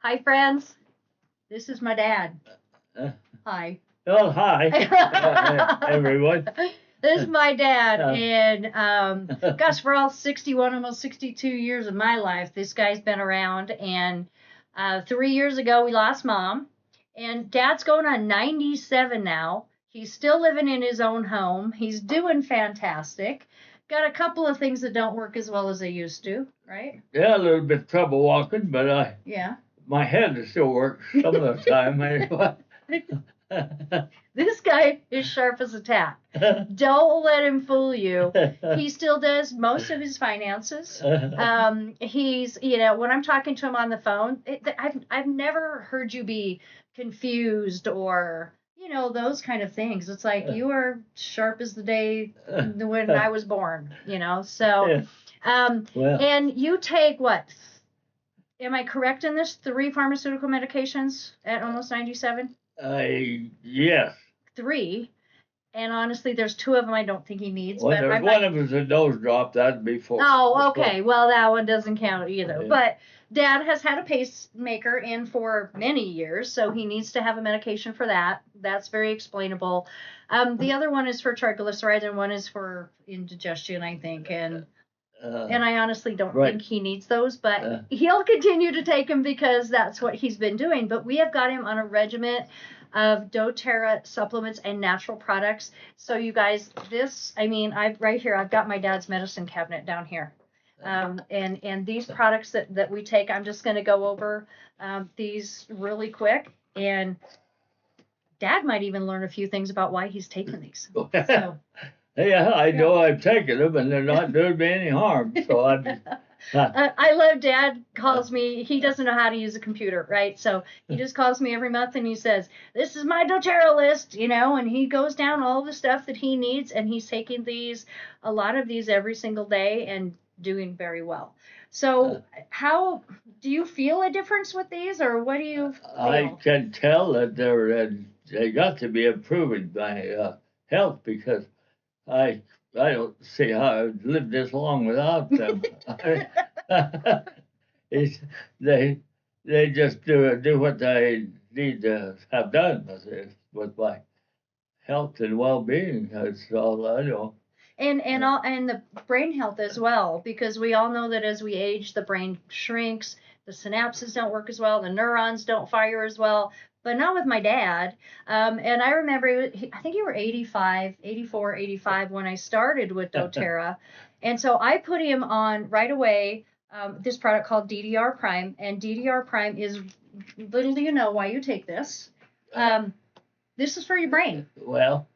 Hi, friends. This is my dad. Uh, Hi. oh, hi, everyone. This is my dad, Uh, and gosh, for all 61, almost 62 years of my life, this guy's been around. And 3 years ago, we lost mom, and dad's going on 97 now. He's still living in his own home. He's doing fantastic. Got a couple of things that don't work as well as they used to, right? yeah, a little bit of trouble walking, but Yeah. my head still works some of the time. Anyway. This guy is sharp as a tack. Don't let him fool you. He still does most of his finances. He's, when I'm talking to him on the phone, I've never heard you be confused or, those kind of things. It's like you are sharp as the day when I was born, So, Well, and you take what? Am I correct in this? 3 pharmaceutical medications at almost 97? yes. 3. And honestly, there's 2 of them I don't think he needs. Well, But there's I'm one not. of us a nose drop. That'd be four. Oh, okay. Well, that one doesn't count either. Yeah. But Dad has had a pacemaker in for many years, so he needs to have a medication for that. That's very explainable. The other one is for triglycerides, and one is for indigestion, I think. And I honestly don't right. think he needs those, but he'll continue to take them because that's what he's been doing. But we have got him on a regimen of doTERRA supplements and natural products. So you guys, I've right here, I've got my dad's medicine cabinet down here. And these products that we take, I'm just going to go over these really quick. And Dad might even learn a few things about why he's taking these. So, yeah, I know I've taken them, and they're not doing me any harm. So I love Dad calls me. He doesn't know how to use a computer, right? So he just calls me every month and he says, "This is my doTERRA list," and he goes down all the stuff that he needs, and he's taking a lot of these every single day and doing very well. So how do you feel a difference with these, or what do you feel? I can tell that they got to be improving my health because I don't see how I've lived this long without them. They just do what they need to have done with my health and well-being. That's all I know. And the brain health as well, because we all know that as we age, the brain shrinks, the synapses don't work as well, the neurons don't fire as well. But not with my dad. And I remember, I think you were 85, 84, 85 when I started with doTERRA. And so I put him on right away this product called DDR Prime. And DDR Prime is, little do you know why you take this. This is for your brain. Well,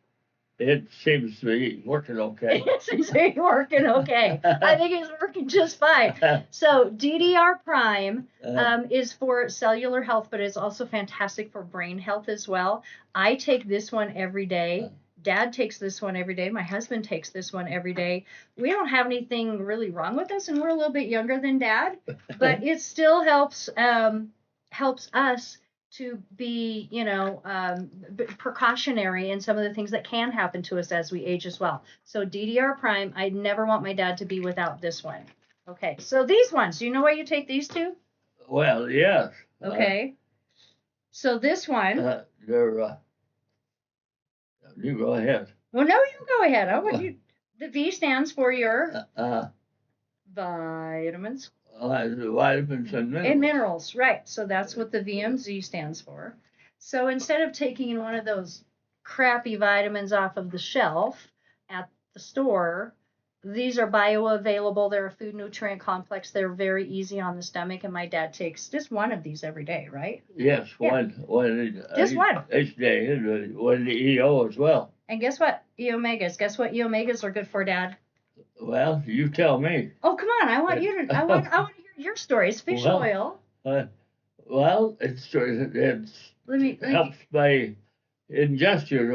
it seems to be working okay. It seems to be working okay. I think it's working just fine. So DDR Prime is for cellular health, but it's also fantastic for brain health as well. I take this one every day. Dad takes this one every day. My husband takes this one every day. We don't have anything really wrong with us, and we're a little bit younger than Dad, but it still helps us to be, precautionary in some of the things that can happen to us as we age as well. So DDR Prime, I never want my dad to be without this one. Okay, so these ones, do you know why you take these two? Well, yes. Okay. So this one. They're. You go ahead. Well, no, you go ahead. I want you. The V stands for your vitamins. Vitamins and minerals. And minerals, right. So that's what the VMZ stands for. So instead of taking one of those crappy vitamins off of the shelf at the store, these are bioavailable. They're a food nutrient complex. They're very easy on the stomach, and my dad takes just one of these every day, right? Yes, Yeah. one. Just one. Each day, and one the EO as well. And guess what? E-omegas. Guess what E-omegas are good for, Dad? Well, you tell me. Oh, come on! I want to hear your stories. Fish oil. Well, it helps my digestive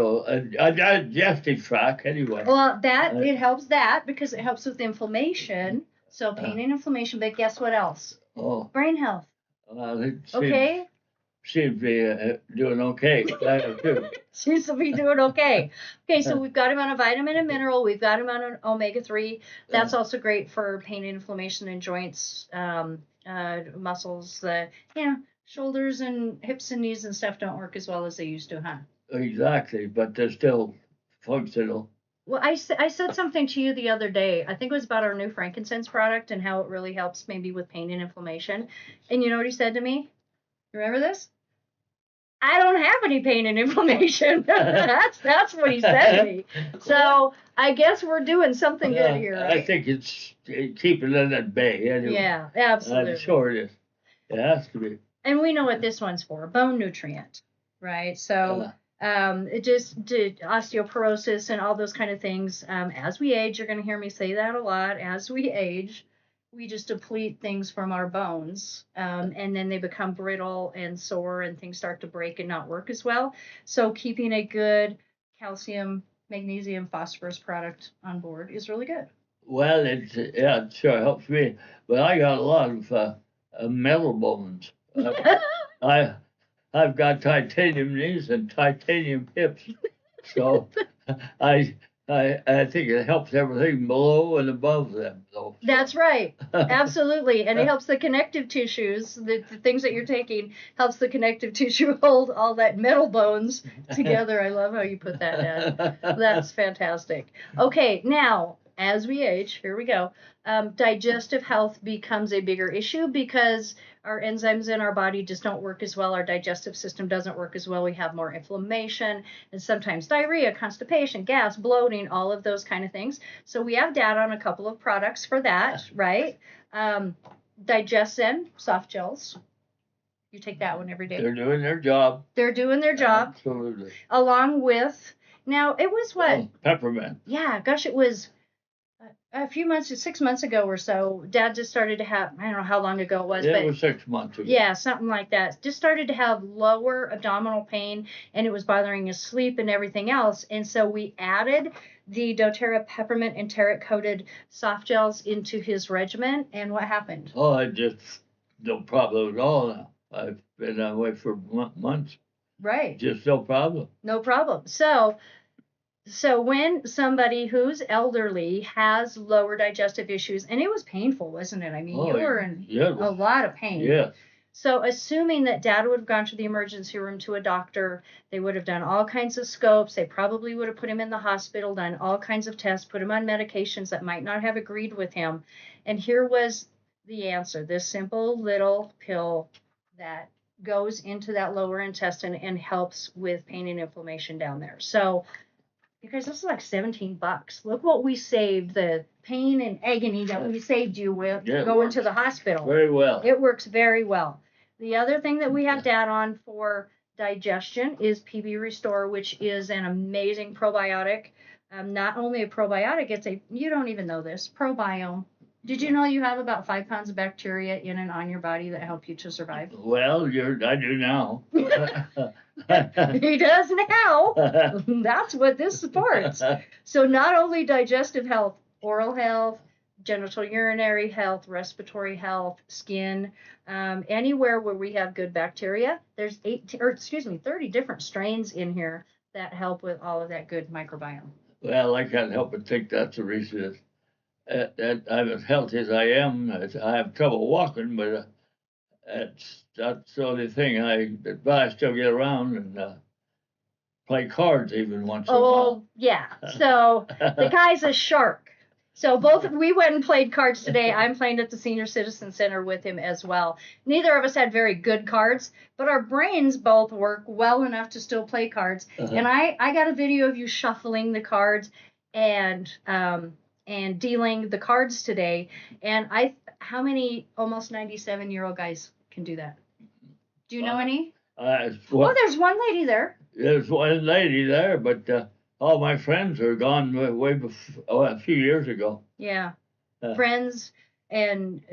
tract anyway. Well, it helps that because it helps with inflammation. So pain and inflammation. But guess what else? Oh. Brain health. Well, okay. seems to be doing okay. I do too. Seems to be doing okay. Okay, so we've got him on a vitamin and mineral. We've got him on an omega-3. That's also great for pain and inflammation in joints, muscles. Shoulders and hips and knees and stuff don't work as well as they used to, huh? Exactly, but they're still functional. Well, I said something to you the other day. I think it was about our new frankincense product and how it really helps maybe with pain and inflammation. And you know what he said to me? Remember this? I don't have any pain and inflammation. that's what he said to me. So I guess we're doing something good here. Right? I think it's keeping it at bay. Anyway. Yeah, absolutely. I'm sure it is. It has to be. And we know what this one's for, bone nutrient, right? So it just did osteoporosis and all those kind of things. As we age, you're going to hear me say that a lot. As we age, we just deplete things from our bones, and then they become brittle and sore, and things start to break and not work as well. So keeping a good calcium, magnesium, phosphorus product on board is really good. Well, it sure helps me, but I got a lot of metal bones. I've got titanium knees and titanium hips, so I think it helps everything below and above them, though. That's right, absolutely, and it helps the connective tissues. The things that you're taking helps the connective tissue hold all that metal bones together. I love how you put that, Dad. That's fantastic. Okay, now as we age, here we go. Digestive health becomes a bigger issue because our enzymes in our body just don't work as well. Our digestive system doesn't work as well. We have more inflammation and sometimes diarrhea, constipation, gas, bloating, all of those kind of things. So we have data on a couple of products for that, right? Digestin soft gels. You take that one every day. They're doing their job. They're doing their job. Absolutely. Along with, now it was what? Oh, peppermint. Yeah, gosh, it was a few months, 6 months ago or so. Dad just started to have, I don't know how long ago it was, but It was 6 months ago. yeah, something like that. Just started to have lower abdominal pain, and it was bothering his sleep and everything else. And so we added the doTERRA peppermint and enteric coated soft gels into his regimen. And what happened? Oh, I just no problem at all now. I've been that way for months. Right. Just no problem. No problem. So when somebody who's elderly has lower digestive issues, and it was painful, wasn't it? I mean, you were in a lot of pain. Yeah. So assuming that Dad would have gone to the emergency room to a doctor, they would have done all kinds of scopes. They probably would have put him in the hospital, done all kinds of tests, put him on medications that might not have agreed with him. And here was the answer, this simple little pill that goes into that lower intestine and helps with pain and inflammation down there. So you guys, this is like $17. Look what we saved, the pain and agony that we saved you with going to the hospital. Very well. It works very well. The other thing that we have data on for digestion is PB Restore, which is an amazing probiotic. Not only a probiotic, it's you don't even know this, probiome. Did you know you have about 5 pounds of bacteria in and on your body that help you to survive? Well, I do now. He does now. That's what this supports. So not only digestive health, oral health, genital urinary health, respiratory health, skin, anywhere where we have good bacteria, there's 30 different strains in here that help with all of that good microbiome. Well, I can't help but think that's the reason that I'm as healthy as I am. I have trouble walking, but that's the only thing. But I still get around and play cards even once in a while. Oh, yeah. So the guy's a shark. So we went and played cards today. I'm playing at the Senior Citizen Center with him as well. Neither of us had very good cards, but our brains both work well enough to still play cards. And I got a video of you shuffling the cards and dealing the cards today. And how many almost 97-year-old guys can do that? Do you know any? Well, there's one lady there. There's one lady there, but all my friends are gone way before, a few years ago. Yeah, friends and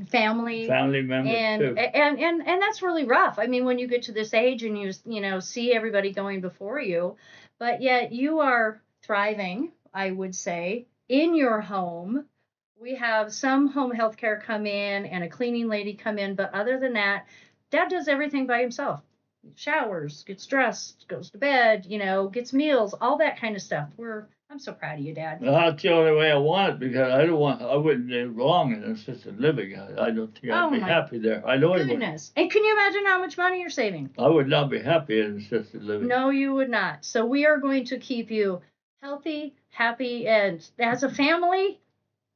family members too. And that's really rough. I mean, when you get to this age and you see everybody going before you, but yet you are thriving, I would say, in your home. We have some home health care come in and a cleaning lady come in, but other than that, Dad does everything by himself. showers, gets dressed, goes to bed, gets meals, all that kind of stuff. I'm so proud of you, Dad. Well, that's the only way I want it because I wouldn't live long in assisted living. I don't think I'd be happy there. I know I wouldn't. Goodness. And can you imagine how much money you're saving? I would not be happy in assisted living. No, you would not. So we are going to keep you healthy, happy, and as a family,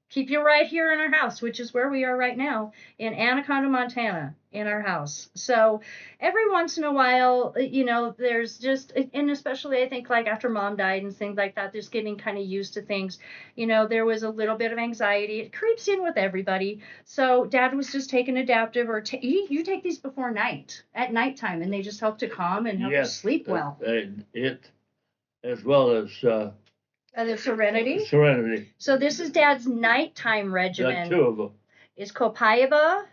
keep you right here in our house, which is where we are right now in Anaconda, Montana, in our house. So every once in a while, there's just, and especially I think like after Mom died and things like that, just getting kind of used to things, there was a little bit of anxiety. It creeps in with everybody. So Dad was just taking adaptive, or you take these before at nighttime, and they just help to calm and help you sleep well. It, as well as the Serenity. Serenity. So this is Dad's nighttime regimen. Two of them. Is Copaiba,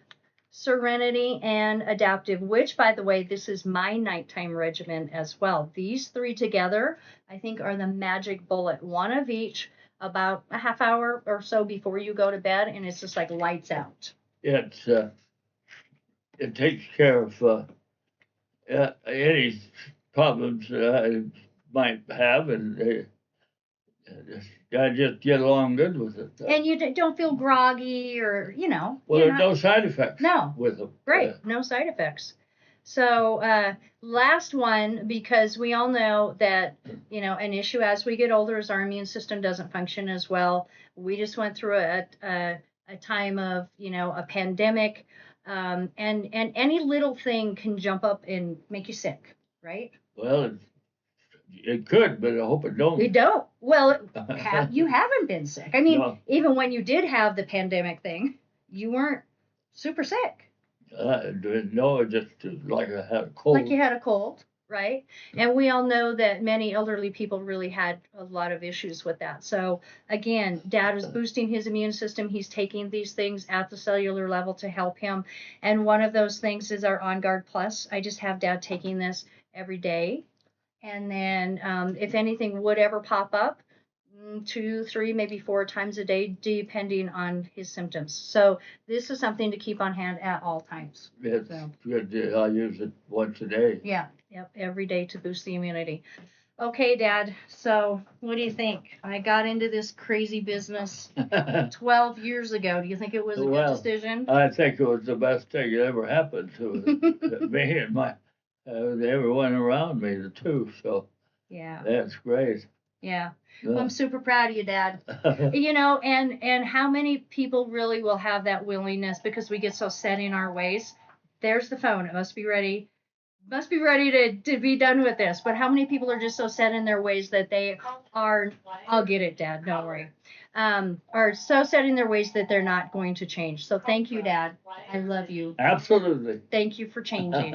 Serenity, and Adaptive, which, by the way, this is my nighttime regimen as well. These three together, I think, are the magic bullet. One of each, about a half hour or so before you go to bed, and it's just like lights out. It takes care of any problems that I might have, and I just get along good with it. And you don't feel groggy or, Well, there's no side effects with them. Right, no side effects. So last one, because we all know that, an issue as we get older is our immune system doesn't function as well. We just went through a time of, a pandemic, and any little thing can jump up and make you sick, right? Well, it could, but I hope it don't. You don't. Well, you haven't been sick. I mean, no. Even when you did have the pandemic thing, you weren't super sick. No, just like I had a cold. Like you had a cold, right? And we all know that many elderly people really had a lot of issues with that. So again, Dad is boosting his immune system. He's taking these things at the cellular level to help him. And one of those things is our On Guard Plus. I just have Dad taking this every day. And then if anything would ever pop up, 2, 3, maybe 4 times a day, depending on his symptoms. So this is something to keep on hand at all times. It's good. I use it once a day. Yeah, yep, every day to boost the immunity. Okay, Dad, so what do you think? I got into this crazy business 12 years ago. Do you think it was a good decision? I think it was the best thing that ever happened to me and my everyone around me too. So yeah, that's great. Yeah. Well, I'm super proud of you, Dad. And how many people really will have that willingness because we get so set in our ways. There's the phone. It must be ready. Must be ready to be done with this. But how many people are just so set in their ways that they are, I'll get it, Dad, don't worry, are so set in their ways that they're not going to change. So thank you, Dad. I love you. Absolutely. Thank you for changing.